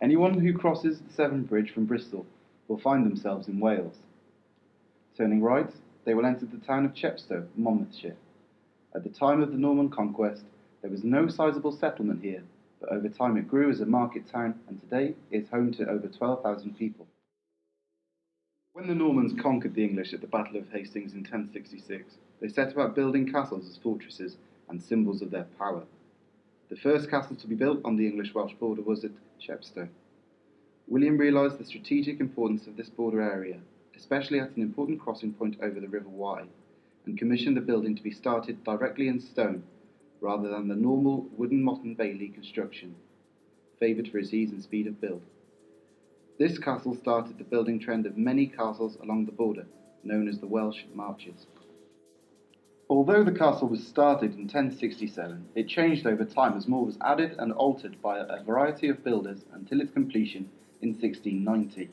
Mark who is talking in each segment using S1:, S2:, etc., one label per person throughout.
S1: Anyone who crosses the Severn Bridge from Bristol will find themselves in Wales. Turning right, they will enter the town of Chepstow, Monmouthshire. At the time of the Norman conquest, there was no sizable settlement here, but over time it grew as a market town and today is home to over 12,000 people. When the Normans conquered the English at the Battle of Hastings in 1066, they set about building castles as fortresses and symbols of their power. The first castle to be built on the English-Welsh border was at Chepstow. William realised the strategic importance of this border area, especially at an important crossing point over the River Wye, and commissioned the building to be started directly in stone, rather than the normal wooden Motte and Bailey construction, favoured for its ease and speed of build. This castle started the building trend of many castles along the border, known as the Welsh Marches. Although the castle was started in 1067, it changed over time as more was added and altered by a variety of builders until its completion in 1690.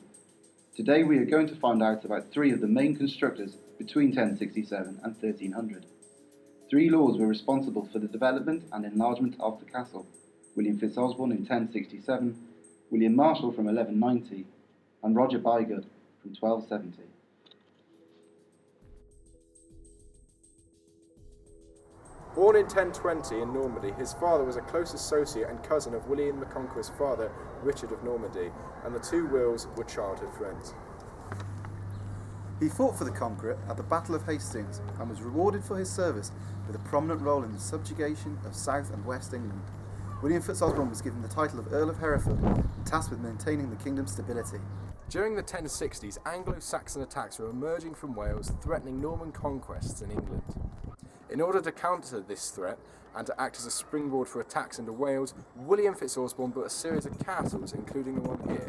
S1: Today we are going to find out about three of the main constructors between 1067 and 1300. Three lords were responsible for the development and enlargement of the castle: William Fitzosborne in 1067, William Marshal from 1190, and Roger Bigod from 1270.
S2: Born in 1020 in Normandy, his father was a close associate and cousin of William the Conqueror's father, Richard of Normandy, and the two Wills were childhood friends.
S3: He fought for the Conqueror at the Battle of Hastings and was rewarded for his service with a prominent role in the subjugation of South and West England. William Fitzosborne was given the title of Earl of Hereford and tasked with maintaining the kingdom's stability.
S2: During the 1060s, Anglo-Saxon attacks were emerging from Wales, threatening Norman conquests in England. In order to counter this threat and to act as a springboard for attacks into Wales, William Fitzosborne built a series of castles, including the one here.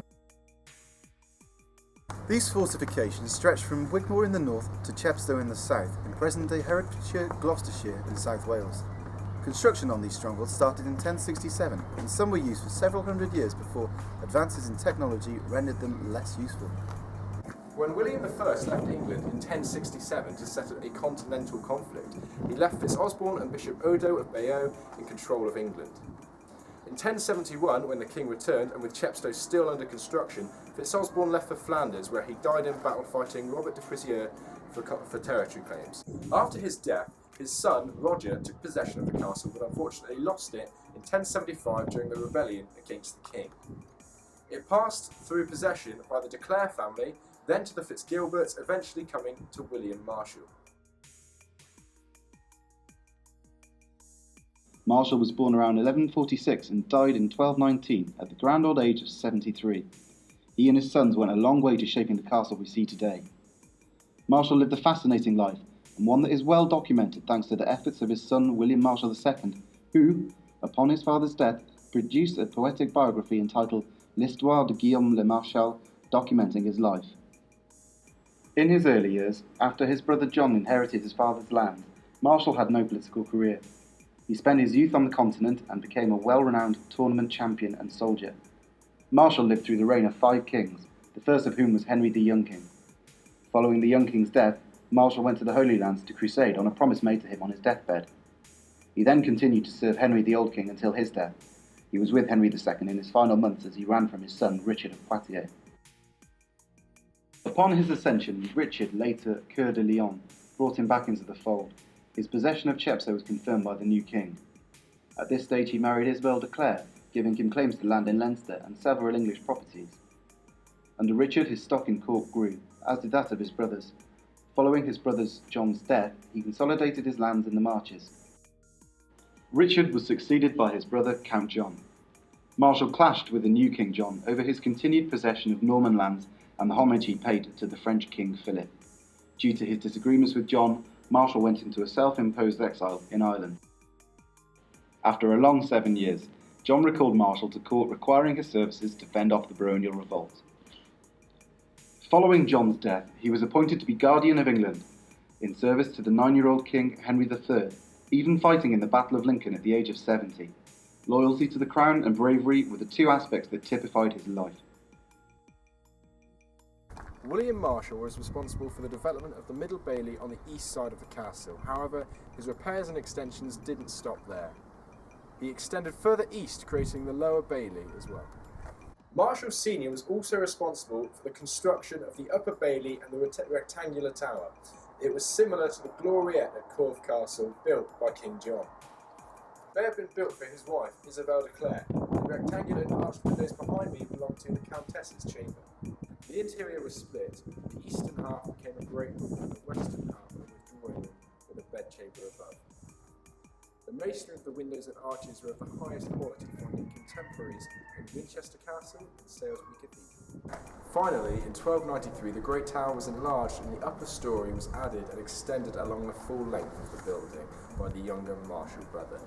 S3: These fortifications stretched from Wigmore in the north to Chepstow in the south, in present-day Herefordshire, Gloucestershire and South Wales. Construction on these strongholds started in 1067, and some were used for several hundred years before advances in technology rendered them less useful.
S2: When William I left England in 1067 to settle a continental conflict, he left Fitzosborne and Bishop Odo of Bayeux in control of England. In 1071, when the king returned, and with Chepstow still under construction, Fitzosborne left for Flanders, where he died in battle fighting Robert de Frisieux for territory claims. After his death, his son, Roger, took possession of the castle, but unfortunately lost it in 1075 during the rebellion against the king. It passed through possession by the de Clare family, then to the Fitzgilberts, eventually coming to William Marshal.
S1: Marshal was born around 1146 and died in 1219 at the grand old age of 73. He and his sons went a long way to shaping the castle we see today. Marshal lived a fascinating life, and one that is well documented thanks to the efforts of his son William Marshal II, who, upon his father's death, produced a poetic biography entitled L'Histoire de Guillaume le Marchal, documenting his life. In his early years, after his brother John inherited his father's land, Marshal had no political career. He spent his youth on the continent and became a well-renowned tournament champion and soldier. Marshal lived through the reign of 5 kings, the first of whom was Henry the Young King. Following the Young King's death, Marshal went to the Holy Lands to crusade on a promise made to him on his deathbed. He then continued to serve Henry the Old King until his death. He was with Henry II in his final months as he ran from his son Richard of Poitiers. Upon his ascension, Richard, later Coeur de Lion, brought him back into the fold. His possession of Chepstow was confirmed by the new king. At this stage he married Isabel de Clare, giving him claims to land in Leinster and several English properties. Under Richard his stock in Cork grew, as did that of his brothers. Following his brother John's death, he consolidated his lands in the Marches. Richard was succeeded by his brother Count John. Marshal clashed with the new King John over his continued possession of Norman lands and the homage he paid to the French King Philip. Due to his disagreements with John, Marshal went into a self-imposed exile in Ireland. After a long 7 years, John recalled Marshal to court requiring his services to fend off the baronial revolt. Following John's death, he was appointed to be Guardian of England, in service to the 9-year-old King Henry III, even fighting in the Battle of Lincoln at the age of 70. Loyalty to the crown and bravery were the two aspects that typified his life.
S2: William Marshal was responsible for the development of the Middle Bailey on the east side of the castle. However, his repairs and extensions didn't stop there. He extended further east, creating the Lower Bailey as well. Marshal Senior was also responsible for the construction of the Upper Bailey and the rectangular tower. It was similar to the Gloriette at Corfe Castle, built by King John. It may have been built for his wife, Isabel de Clare. The rectangular and arched windows behind me belonged to the Countess's chamber. The interior was split. The eastern half became a great room and the western half a withdrawing room with a bedchamber above. The masonry of the windows and arches were of the highest quality found in contemporaries in Winchester Castle and Salisbury Cathedral. Finally, in 1293, the Great Tower was enlarged and the upper story was added and extended along the full length of the building by the younger Marshal brother.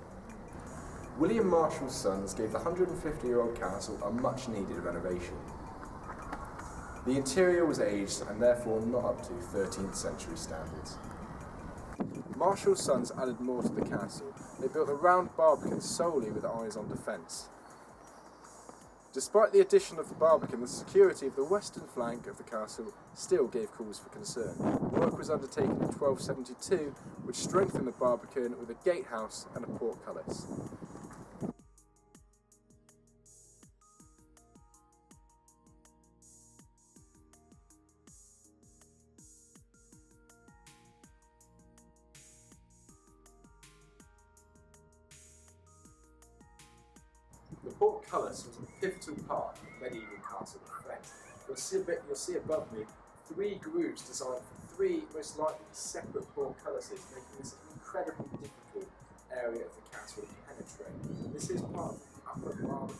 S2: William Marshall's sons gave the 150-year-old castle a much-needed renovation. The interior was aged and therefore not up to 13th century standards. Marshall's sons added more to the castle. They built a round barbican solely with eyes on defence. Despite the addition of the barbican, the security of the western flank of the castle still gave cause for concern. Work was undertaken in 1272, which strengthened the barbican with a gatehouse and a portcullis. The portcullis was a pivotal part of medieval castle defence. You'll see above me 3 grooves designed for 3 most likely separate portcullises, making this an incredibly difficult area of the castle to penetrate. This is part of the upper barbican,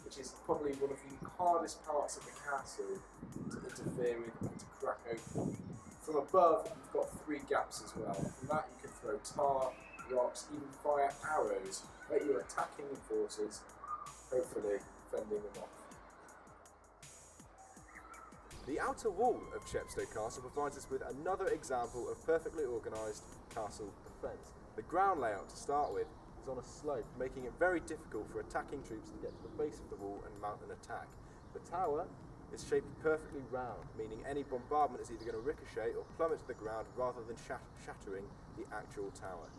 S2: which is probably one of the hardest parts of the castle to interfere with and to crack open. From above, you've got 3 gaps as well. From that, you can throw tar, rocks, even fire arrows at your attacking forces, hopefully fending them off. The outer wall of Chepstow Castle provides us with another example of perfectly organised castle defence. The ground layout to start with is on a slope, making it very difficult for attacking troops to get to the base of the wall and mount an attack. The tower is shaped perfectly round, meaning any bombardment is either going to ricochet or plummet to the ground rather than shattering the actual tower.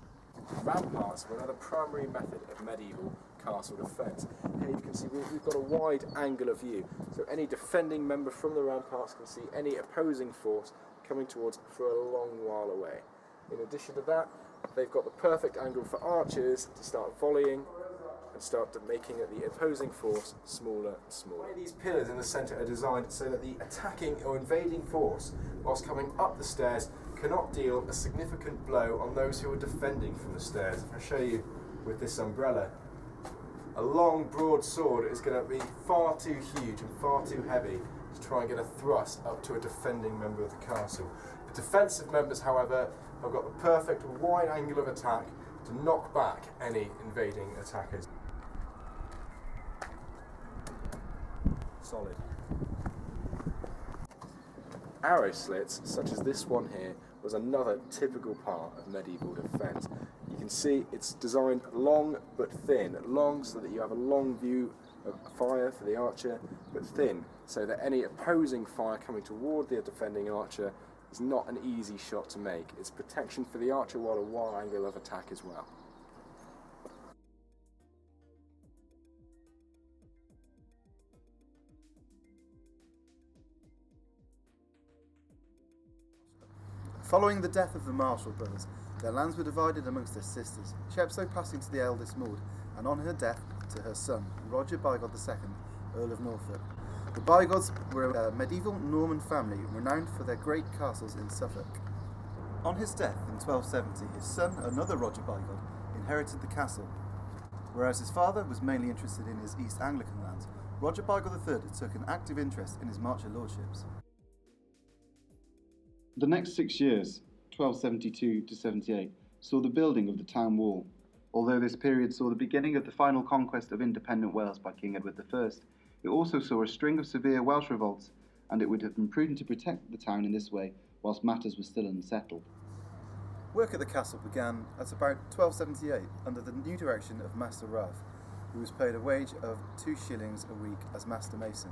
S2: Ramparts were another primary method of medieval castle defence. Here you can see we've got a wide angular view, so any defending member from the ramparts can see any opposing force coming towards for a long while away. In addition to that, they've got the perfect angle for archers to start volleying and start making the opposing force smaller and smaller. These pillars in the centre are designed so that the attacking or invading force, whilst coming up the stairs, cannot deal a significant blow on those who are defending from the stairs. If I show you with this umbrella, a long broad sword is going to be far too huge and far too heavy to try and get a thrust up to a defending member of the castle. The defensive members, however, have got the perfect wide angle of attack to knock back any invading attackers. Solid. Arrow slits, such as this one here, was another typical part of medieval defence. You can see it's designed long but thin. Long so that you have a long view of fire for the archer, but thin so that any opposing fire coming toward the defending archer is not an easy shot to make. It's protection for the archer while a wide angle of attack as well.
S3: Following the death of the Marshall brothers, their lands were divided amongst their sisters, Chepstow passing to the eldest Maud, and on her death to her son, Roger Bigod II, Earl of Norfolk. The Bigods were a medieval Norman family renowned for their great castles in Suffolk. On his death in 1270, his son, another Roger Bigod, inherited the castle. Whereas his father was mainly interested in his East Anglican lands, Roger Bigod III took an active interest in his Marcher lordships.
S1: The next 6 years, 1272 to 78, saw the building of the town wall. Although this period saw the beginning of the final conquest of independent Wales by King Edward I, it also saw a string of severe Welsh revolts, and it would have been prudent to protect the town in this way whilst matters were still unsettled.
S3: Work at the castle began at about 1278 under the new direction of Master Ralph, who was paid a wage of 2 shillings a week as Master Mason.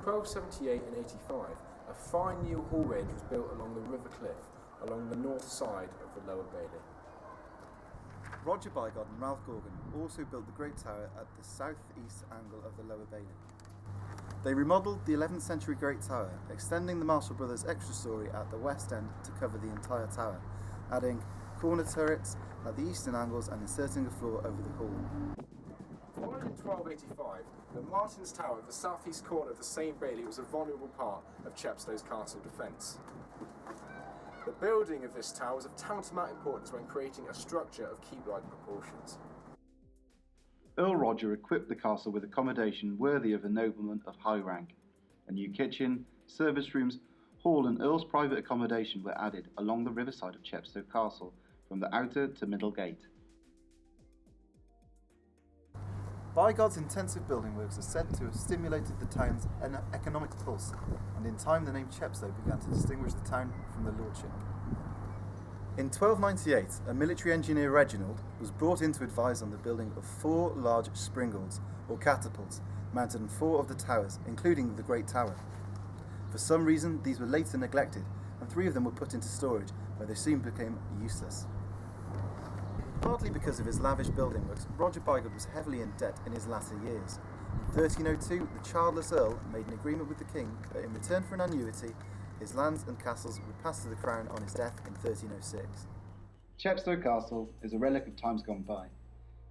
S2: 1278 and 85, a fine new hall range was built along the River Cliff, along the north side of the Lower Bailey.
S3: Roger Bigod and Ralph Gorgon also built the Great Tower at the south-east angle of the Lower Bailey. They remodelled the 11th century Great Tower, extending the Marshall Brothers extra storey at the west end to cover the entire tower, adding corner turrets at the eastern angles and inserting a floor over the hall.
S2: Founded in 1285, the Martin's Tower at the southeast corner of the same bailey was a vulnerable part of Chepstow's castle defence. The building of this tower was of tantamount importance when creating a structure of keep-like proportions.
S1: Earl Roger equipped the castle with accommodation worthy of a nobleman of high rank. A new kitchen, service rooms, hall and Earl's private accommodation were added along the riverside of Chepstow Castle from the outer to middle gate.
S3: Bygod's intensive building works are said to have stimulated the town's economic pulse, and in time the name Chepstow began to distinguish the town from the lordship. In 1298, a military engineer Reginald was brought in to advise on the building of 4 large springalds, or catapults, mounted on 4 of the towers, including the Great Tower. For some reason, these were later neglected, and 3 of them were put into storage, where they soon became useless. Partly because of his lavish building works, Roger Bygod was heavily in debt in his latter years. In 1302, the childless Earl made an agreement with the king that in return for an annuity, his lands and castles would pass to the crown on his death in 1306.
S1: Chepstow Castle is a relic of times gone by.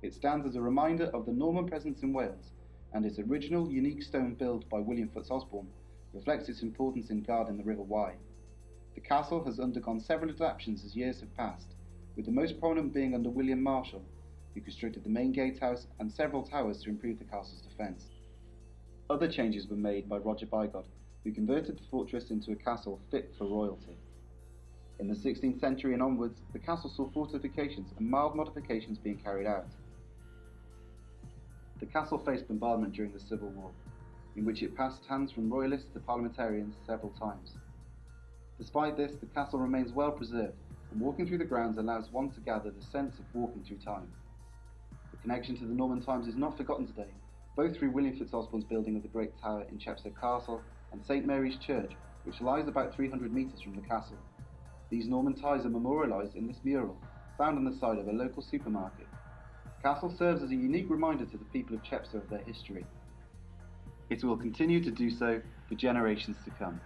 S1: It stands as a reminder of the Norman presence in Wales, and its original unique stone build by William Fitz-Osborne reflects its importance in guarding the River Wye. The castle has undergone several adaptations as years have passed, with the most prominent being under William Marshall, who constructed the main gatehouse and several towers to improve the castle's defence. Other changes were made by Roger Bygod, who converted the fortress into a castle fit for royalty. In the 16th century and onwards, the castle saw fortifications and mild modifications being carried out. The castle faced bombardment during the Civil War, in which it passed hands from royalists to parliamentarians several times. Despite this, the castle remains well preserved, and walking through the grounds allows one to gather the sense of walking through time. The connection to the Norman times is not forgotten today, both through William Fitz-Osborne's building of the Great Tower in Chepstow Castle and St Mary's Church, which lies about 300 metres from the castle. These Norman ties are memorialised in this mural, found on the side of a local supermarket. The castle serves as a unique reminder to the people of Chepstow of their history. It will continue to do so for generations to come.